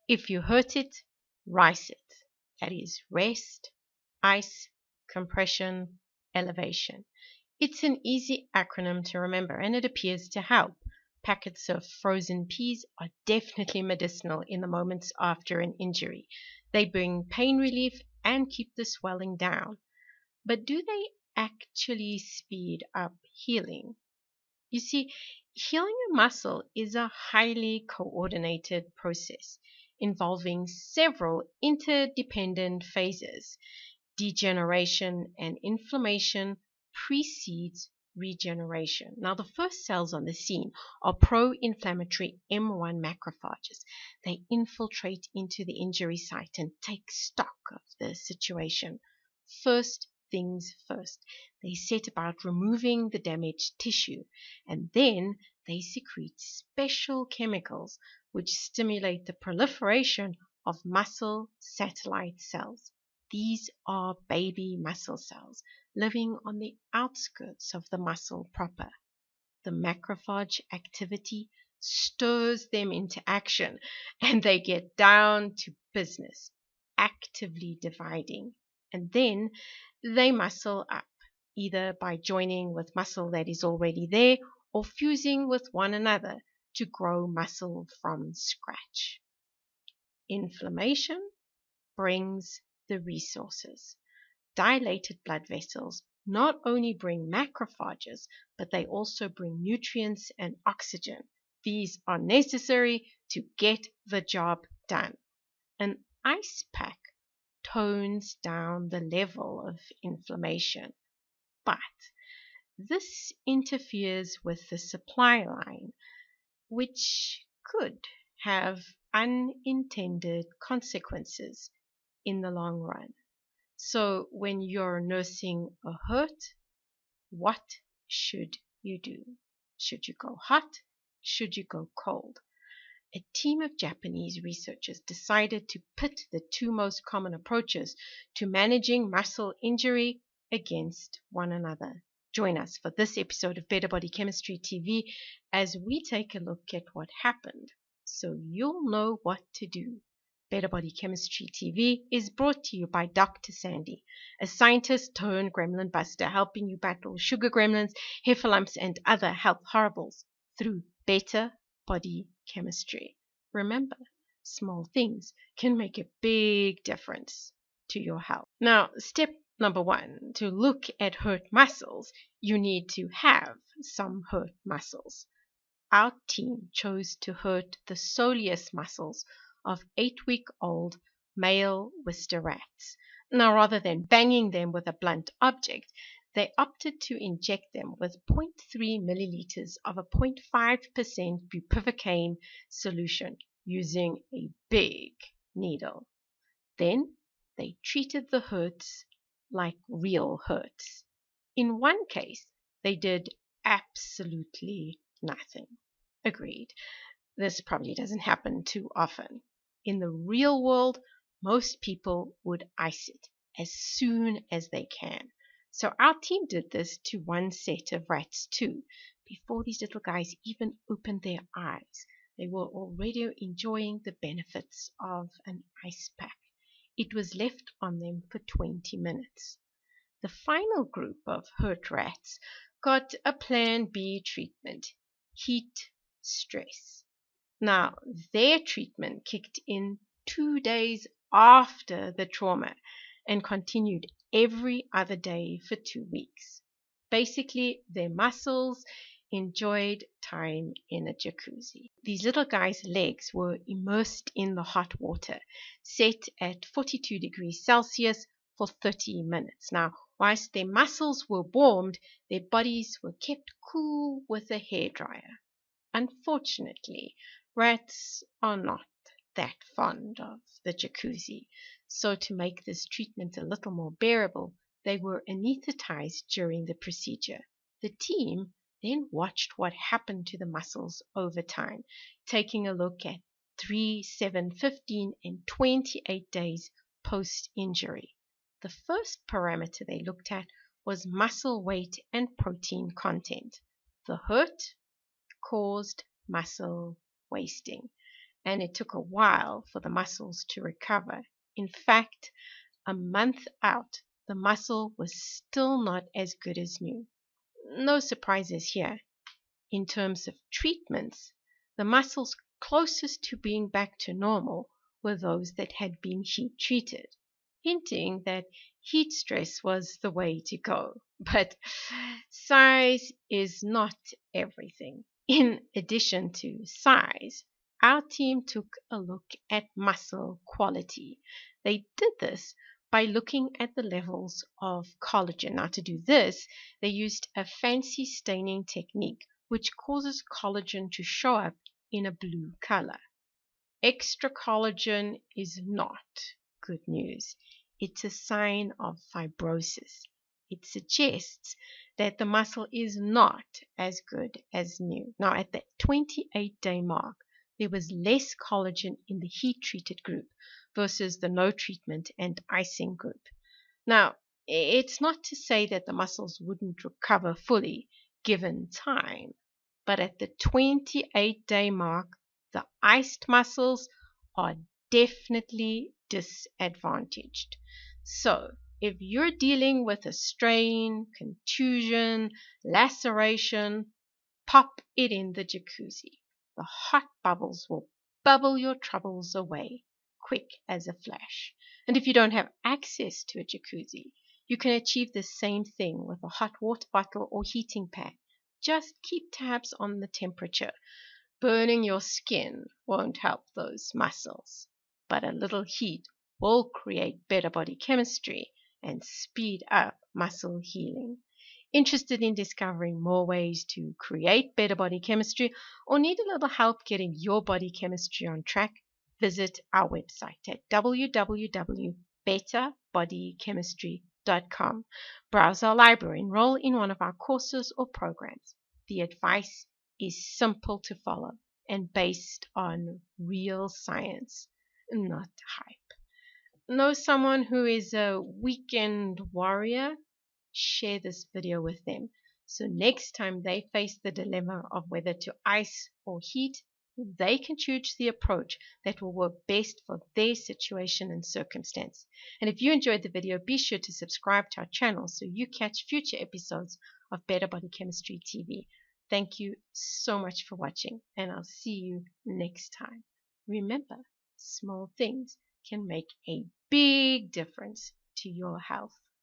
If you hurt it, rise it. That is rest, ice, compression, elevation. It's an easy acronym to remember and it appears to help. Packets of frozen peas are definitely medicinal in the moments after an injury. They bring pain relief and keep the swelling down. But do they actually speed up healing? You see, healing a muscle is a highly coordinated process involving several interdependent phases. Degeneration and inflammation precedes regeneration. Now, the first cells on the scene are pro-inflammatory M1 macrophages. They infiltrate into the injury site and take stock of the situation. First things first, they set about removing the damaged tissue, and then they secrete special chemicals which stimulate the proliferation of muscle satellite cells. These are baby muscle cells living on the outskirts of the muscle proper. The macrophage activity stirs them into action and they get down to business, actively dividing. And then they muscle up, either by joining with muscle that is already there or fusing with one another to grow muscle from scratch. Inflammation brings the resources. Dilated blood vessels not only bring macrophages, but they also bring nutrients and oxygen. These are necessary to get the job done. An ice pack tones down the level of inflammation, but this interferes with the supply line, which could have unintended consequences in the long run. So when you're nursing a hurt, what should you do? Should you go hot? Should you go cold? A team of Japanese researchers decided to pit the two most common approaches to managing muscle injury against one another. Join us for this episode of Better Body Chemistry TV as we take a look at what happened so you'll know what to do. Better Body Chemistry TV is brought to you by Dr. Sandy, a scientist turned gremlin buster, helping you battle sugar gremlins, heifer lumps, and other health horribles through better body chemistry. Remember, small things can make a big difference to your health. Now, step number 1, to look at hurt muscles, you need to have some hurt muscles. Our team chose to hurt the soleus muscles of 8-week-old male Worcester rats. Now, rather than banging them with a blunt object, they opted to inject them with 0.3 milliliters of a 0.5% bupivacaine solution using a big needle. Then they treated the hurts like real hurts. In one case, they did absolutely nothing. Agreed. This probably doesn't happen too often. In the real world, most people would ice it as soon as they can. So our team did this to one set of rats too. Before these little guys even opened their eyes, they were already enjoying the benefits of an ice pack. It was left on them for 20 minutes. The final group of hurt rats got a Plan B treatment, heat stress. Now, their treatment kicked in 2 days after the trauma and continued every other day for 2 weeks. Basically, their muscles enjoyed time in a jacuzzi. These little guys' legs were immersed in the hot water, set at 42 degrees Celsius for 30 minutes. Now, whilst their muscles were warmed, their bodies were kept cool with a hairdryer. Unfortunately, rats are not that fond of the jacuzzi, so to make this treatment a little more bearable, they were anesthetized during the procedure. The team then watched what happened to the muscles over time, taking a look at 3, 7, 15, and 28 days post-injury. The first parameter they looked at was muscle weight and protein content. The hurt caused muscle wasting. and it took a while for the muscles to recover. In fact, a month out, the muscle was still not as good as new. No surprises here. In terms of treatments, the muscles closest to being back to normal were those that had been heat treated, hinting that heat stress was the way to go. But size is not everything. In addition to size, our team took a look at muscle quality. They did this by looking at the levels of collagen. Now, to do this, they used a fancy staining technique which causes collagen to show up in a blue color. Extra collagen is not good news. It's a sign of fibrosis. It suggests that the muscle is not as good as new. Now, at the 28-day mark, there was less collagen in the heat-treated group versus the no treatment and icing group. Now, it's not to say that the muscles wouldn't recover fully given time, but at the 28-day mark, the iced muscles are definitely disadvantaged. So, if you're dealing with a strain, contusion, laceration, pop it in the jacuzzi. The hot bubbles will bubble your troubles away quick as a flash. And if you don't have access to a jacuzzi, you can achieve the same thing with a hot water bottle or heating pad. Just keep tabs on the temperature. Burning your skin won't help those muscles, but a little heat will create better body chemistry and speed up muscle healing. Interested in discovering more ways to create better body chemistry or need a little help getting your body chemistry on track? Visit our website at www.betterbodychemistry.com. Browse our library, enroll in one of our courses or programs. The advice is simple to follow and based on real science, not hype. Know someone who is a weekend warrior? Share this video with them so next time they face the dilemma of whether to ice or heat, they can choose the approach that will work best for their situation and circumstance. And if you enjoyed the video, be sure to subscribe to our channel so you catch future episodes of Better Body Chemistry TV. Thank you so much for watching, and I'll see you next time. Remember, small things can make a big difference to your health.